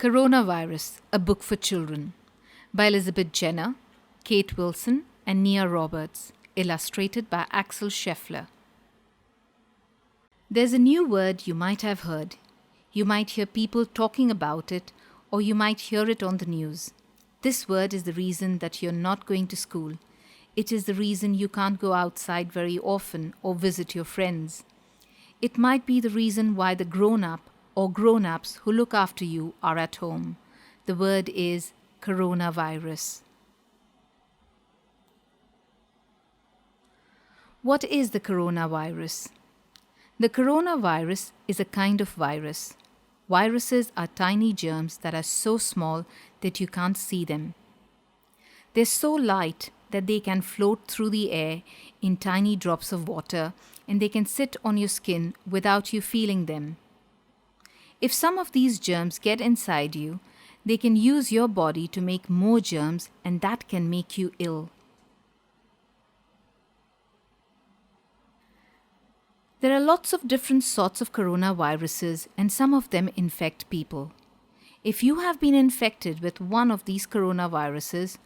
Coronavirus, a Book for Children by Elizabeth Jenner, Kate Wilson, and Nia Roberts, illustrated by Axel Scheffler. There's a new word you might have heard. You might hear people talking about it, or you might hear it on the news. This word is the reason that you're not going to school. It is the reason you can't go outside very often or visit your friends. It might be the reason why the grown-up or grown-ups who look after you are at home. The word is coronavirus. What is the coronavirus? The coronavirus is a kind of virus. Viruses are tiny germs that are so small that you can't see them. They're so light that they can float through the air in tiny drops of water, and they can sit on your skin without you feeling them. If some of these germs get inside you, they can use your body to make more germs, and that can make you ill. There are lots of different sorts of coronaviruses, and some of them infect people. If you have been infected with one of these coronaviruses,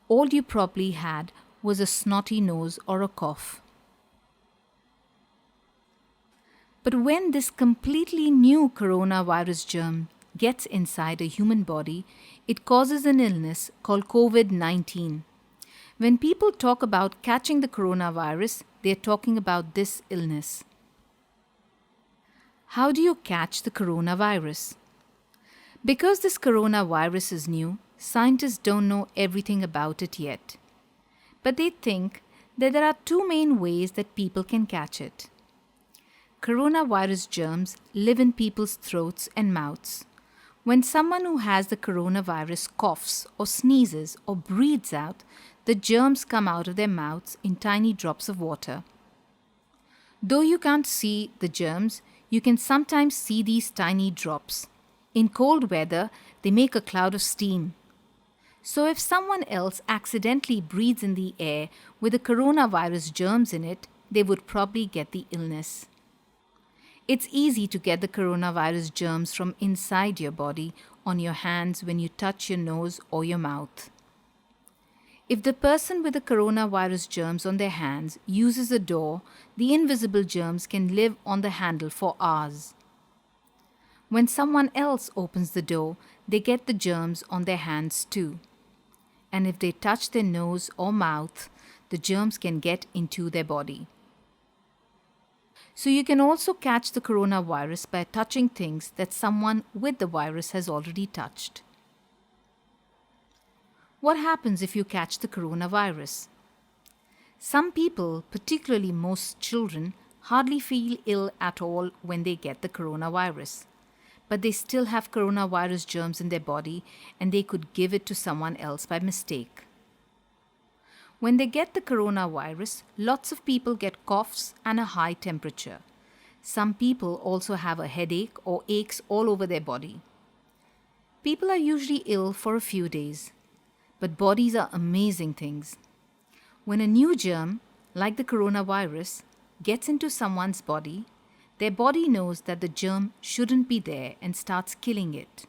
all you probably had was a snotty nose or a cough. But when this completely new coronavirus germ gets inside a human body, it causes an illness called COVID-19. When people talk about catching the coronavirus, they are talking about this illness. How do you catch the coronavirus? Because this coronavirus is new, scientists don't know everything about it yet. But they think that there are two main ways that people can catch it. Coronavirus germs live in people's throats and mouths. When someone who has the coronavirus coughs or sneezes or breathes out, the germs come out of their mouths in tiny drops of water. Though you can't see the germs, you can sometimes see these tiny drops. In cold weather, they make a cloud of steam. So if someone else accidentally breathes in the air with the coronavirus germs in it, they would probably get the illness. It's easy to get the coronavirus germs from inside your body on your hands when you touch your nose or your mouth. If the person with the coronavirus germs on their hands uses a door, the invisible germs can live on the handle for hours. When someone else opens the door, they get the germs on their hands too. And if they touch their nose or mouth, the germs can get into their body. So you can also catch the coronavirus by touching things that someone with the virus has already touched. What happens if you catch the coronavirus? Some people, particularly most children, hardly feel ill at all when they get the coronavirus. But they still have coronavirus germs in their body, and they could give it to someone else by mistake. When they get the coronavirus, lots of people get coughs and a high temperature. Some people also have a headache or aches all over their body. People are usually ill for a few days, but bodies are amazing things. When a new germ, like the coronavirus, gets into someone's body, their body knows that the germ shouldn't be there and starts killing it.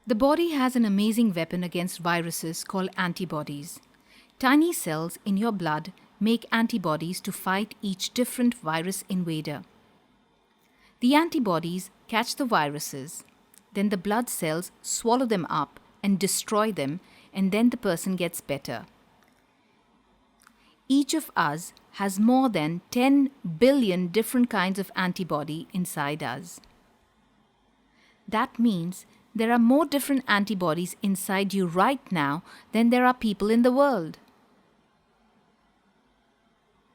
The body has an amazing weapon against viruses called antibodies. Tiny cells in your blood make antibodies to fight each different virus invader. The antibodies catch the viruses, then the blood cells swallow them up and destroy them, and then the person gets better. Each of us has more than 10 billion different kinds of antibody inside us. That means there are more different antibodies inside you right now than there are people in the world.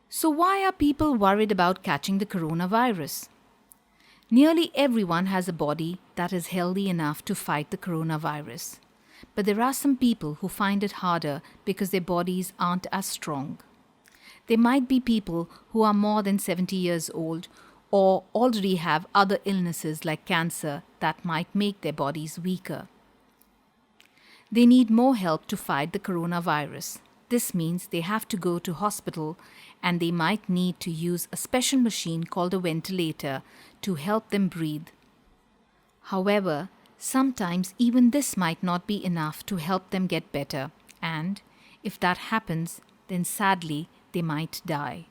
So why are people worried about catching the coronavirus? Nearly everyone has a body that is healthy enough to fight the coronavirus. But there are some people who find it harder because their bodies aren't as strong. There might be people who are more than 70 years old or already have other illnesses like cancer that might make their bodies weaker. They need more help to fight the coronavirus. This means they have to go to hospital, and they might need to use a special machine called a ventilator to help them breathe. However, sometimes even this might not be enough to help them get better, and if that happens, then sadly they might die.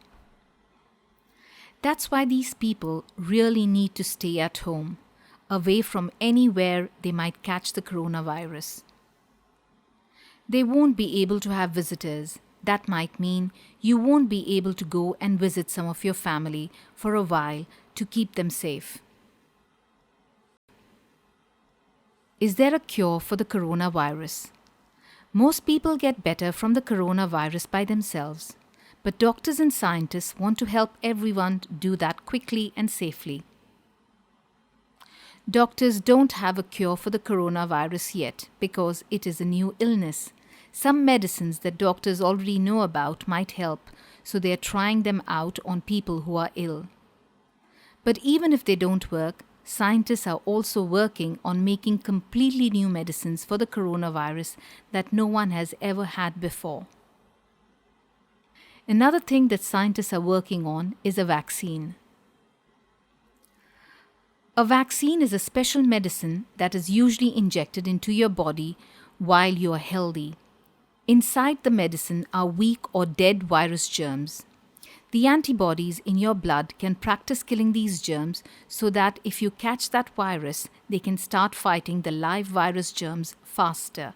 That's why these people really need to stay at home, away from anywhere they might catch the coronavirus. They won't be able to have visitors. That might mean you won't be able to go and visit some of your family for a while to keep them safe. Is there a cure for the coronavirus? Most people get better from the coronavirus by themselves, but doctors and scientists want to help everyone do that quickly and safely. Doctors don't have a cure for the coronavirus yet because it is a new illness. Some medicines that doctors already know about might help, so they are trying them out on people who are ill. But even if they don't work, scientists are also working on making completely new medicines for the coronavirus that no one has ever had before. Another thing that scientists are working on is a vaccine. A vaccine is a special medicine that is usually injected into your body while you are healthy. Inside the medicine are weak or dead virus germs. The antibodies in your blood can practice killing these germs so that if you catch that virus, they can start fighting the live virus germs faster.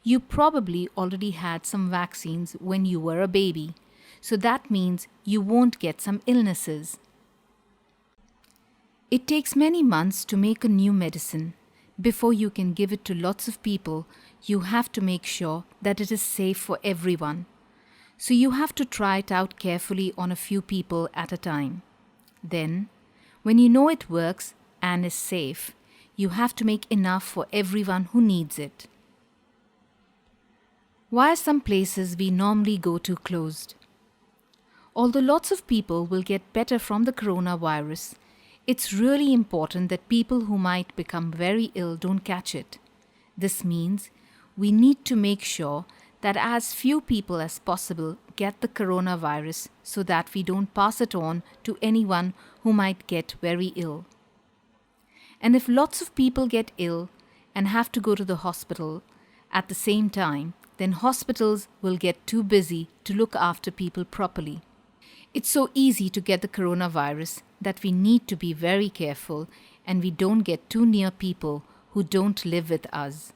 You probably already had some vaccines when you were a baby, so that means you won't get some illnesses. It takes many months to make a new medicine. Before you can give it to lots of people, you have to make sure that it is safe for everyone. So you have to try it out carefully on a few people at a time. Then, when you know it works and is safe, you have to make enough for everyone who needs it. Why are some places we normally go to closed? Although lots of people will get better from the coronavirus, it's really important that people who might become very ill don't catch it. This means we need to make sure that as few people as possible get the coronavirus so that we don't pass it on to anyone who might get very ill. And if lots of people get ill and have to go to the hospital at the same time, then hospitals will get too busy to look after people properly. It's so easy to get the coronavirus that we need to be very careful and we don't get too near people who don't live with us.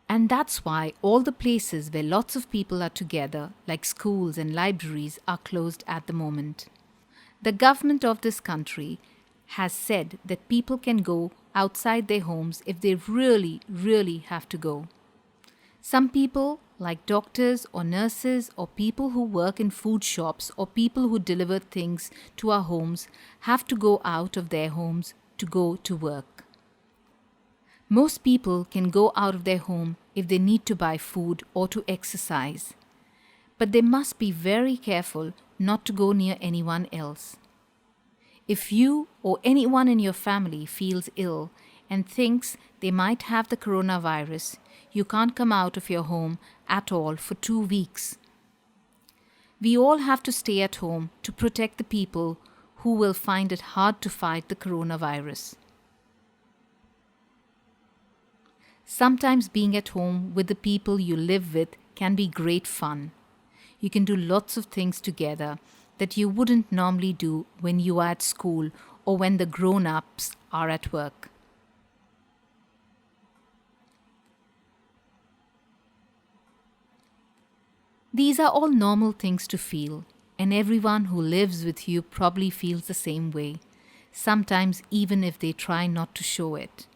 And that's why all the places where lots of people are together, like schools and libraries, are closed at the moment. The government of this country has said that people can go outside their homes if they really, really have to go. Some people, like doctors or nurses or people who work in food shops or people who deliver things to our homes, have to go out of their homes to go to work. Most people can go out of their home if they need to buy food or to exercise. But they must be very careful not to go near anyone else. If you or anyone in your family feels ill and thinks they might have the coronavirus, you can't come out of your home at all for 2 weeks. We all have to stay at home to protect the people who will find it hard to fight the coronavirus. Sometimes being at home with the people you live with can be great fun. You can do lots of things together that you wouldn't normally do when you are at school or when the grown-ups are at work. These are all normal things to feel, and everyone who lives with you probably feels the same way, sometimes even if they try not to show it.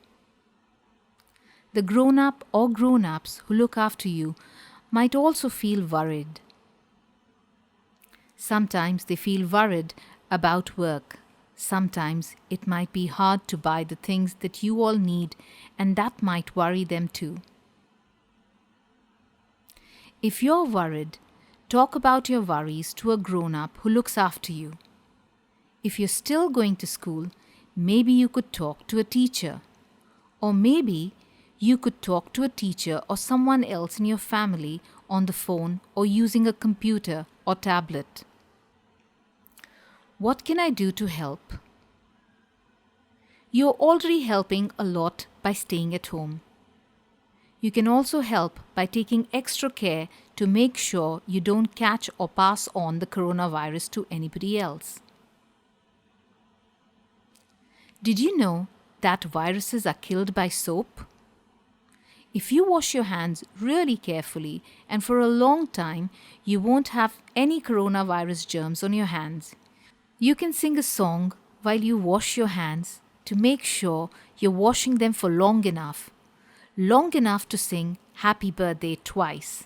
The grown-up or grown-ups who look after you might also feel worried. Sometimes they feel worried about work. Sometimes it might be hard to buy the things that you all need, and that might worry them too. If you're worried, talk about your worries to a grown-up who looks after you. If you're still going to school, maybe you could talk to a teacher. Or maybe you could talk to a teacher or someone else in your family on the phone or using a computer or tablet. What can I do to help? You're already helping a lot by staying at home. You can also help by taking extra care to make sure you don't catch or pass on the coronavirus to anybody else. Did you know that viruses are killed by soap? If you wash your hands really carefully and for a long time, you won't have any coronavirus germs on your hands. You can sing a song while you wash your hands to make sure you're washing them for long enough to sing Happy Birthday twice.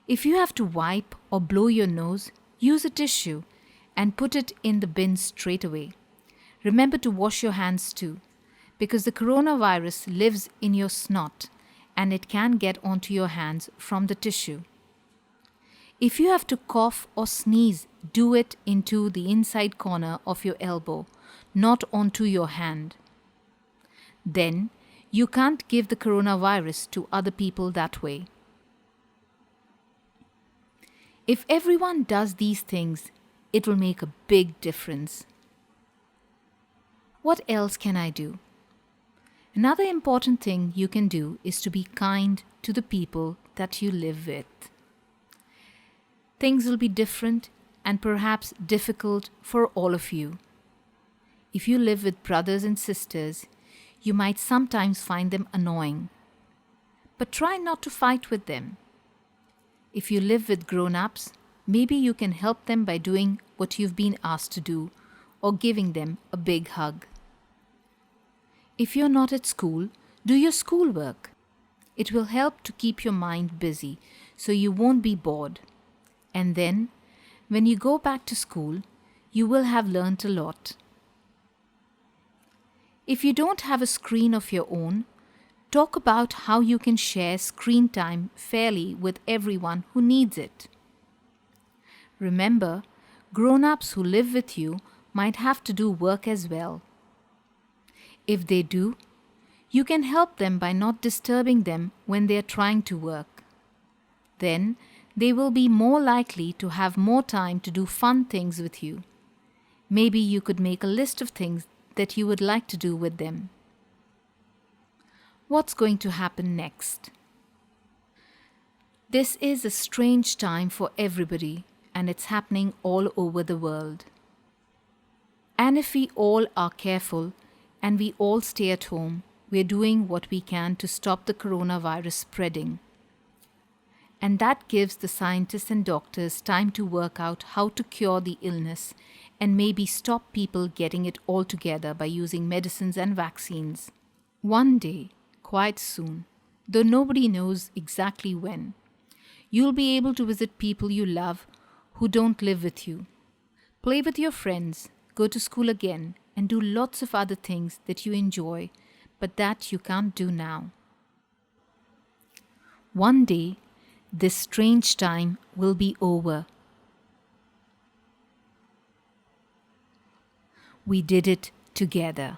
If you have to wipe or blow your nose, use a tissue and put it in the bin straight away. Remember to wash your hands too, because the coronavirus lives in your snot and it can get onto your hands from the tissue. If you have to cough or sneeze, do it into the inside corner of your elbow, not onto your hand. Then you can't give the coronavirus to other people that way. If everyone does these things, it will make a big difference. What else can I do? Another important thing you can do is to be kind to the people that you live with. Things will be different and perhaps difficult for all of you. If you live with brothers and sisters, you might sometimes find them annoying. But try not to fight with them. If you live with grown-ups, maybe you can help them by doing what you've been asked to do or giving them a big hug. If you're not at school, do your schoolwork. It will help to keep your mind busy so you won't be bored. And then, when you go back to school, you will have learnt a lot. If you don't have a screen of your own, talk about how you can share screen time fairly with everyone who needs it. Remember, grown-ups who live with you might have to do work as well. If they do, you can help them by not disturbing them when they are trying to work. Then, they will be more likely to have more time to do fun things with you. Maybe you could make a list of things that you would like to do with them. What's going to happen next? This is a strange time for everybody, and it's happening all over the world. And if we all are careful and we all stay at home, we're doing what we can to stop the coronavirus spreading. And that gives the scientists and doctors time to work out how to cure the illness and maybe stop people getting it altogether by using medicines and vaccines. One day, quite soon, though nobody knows exactly when, you'll be able to visit people you love who don't live with you, play with your friends, go to school again, and do lots of other things that you enjoy, but that you can't do now. One day, this strange time will be over. We did it together.